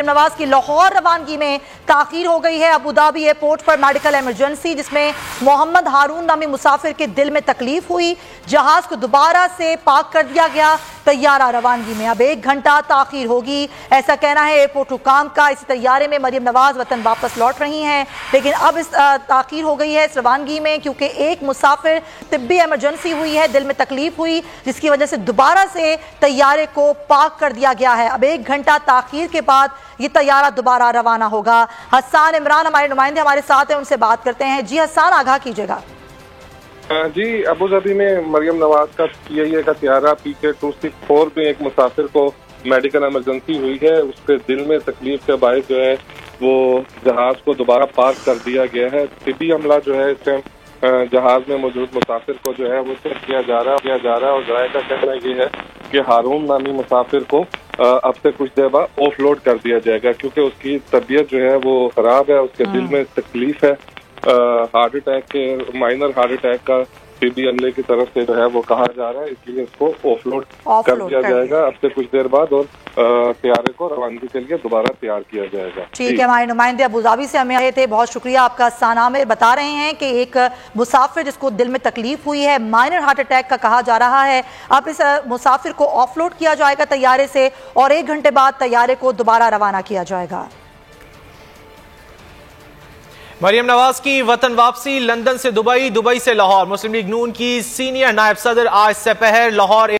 नवाज की लाहौर रवानगी में ताखीर हो गई है। अबू धाबी एयरपोर्ट पर मेडिकल इमरजेंसी, जिसमें मोहम्मद हारून नामी मुसाफिर के दिल में तकलीफ हुई। जहाज को दोबारा से पार्क कर दिया गया। तैयारा रवानगी में अब 1 घंटा ताखीर होगी, ऐसा कहना है एयरपोर्ट हुकाम का। इसी तैयारे में मरियम नवाज वतन वापस लौट रही हैं, लेकिन अब इस ताखीर हो गई है इस रवानगी में, क्योंकि एक मुसाफिर तिब्बी इमरजेंसी हुई है, दिल में तकलीफ हुई, जिसकी वजह से दोबारा से तैयारे को पार्क कर दिया गया है। अब 1 घंटा ताखीर के बाद ये तैयारा दोबारा रवाना होगा। हसन इमरान हमारे नुमाइंदे हमारे साथ हैं, उनसे बात करते हैं। जी हसन, आगाह कीजिएगा। जी, अबू धाबी में मरियम नवाज का CIA का तैयारा PK264 में एक मुसाफिर को मेडिकल इमरजेंसी हुई है। उसके दिल में तकलीफ के बायस जो है वो जहाज को दोबारा पार्क कर दिया गया है। तिब्बी अमला जो है इस टाइम जहाज में मौजूद मुसाफिर को जो है वो चेक किया जा रहा है और ज़राए का कहना ये है कि हारून नामी मुसाफिर को अब से कुछ देर बाद ऑफलोड कर दिया जाएगा, क्योंकि उसकी तबीयत जो है वो खराब है, उसके दिल में तकलीफ है। हार्ट अटैक के माइनर हार्ट अटैक का तिब्बी अमले की तरफ से जो है वो कहा जा रहा है, इसलिए इसको ऑफलोड कर दिया जाएगा अब से कुछ देर बाद, और तैयारे को रवानगी के लिए दोबारा तैयार किया जाएगा। ठीक है, हमारे नुमाइंदे अबू धाबी से हमें आए थे, बहुत शुक्रिया आपका। सानामे बता रहे हैं कि एक मुसाफिर जिसको दिल में तकलीफ हुई है, माइनर हार्ट अटैक का कहा जा रहा है, अब इस मुसाफिर को ऑफलोड किया जाएगा तैयारे से और 1 घंटे बाद तैयारे को दोबारा रवाना किया जाएगा। मरियम नवाज की वतन वापसी, लंदन से दुबई, दुबई से लाहौर। मुस्लिम लीग नून की सीनियर नायब सदर आज सपहर लाहौर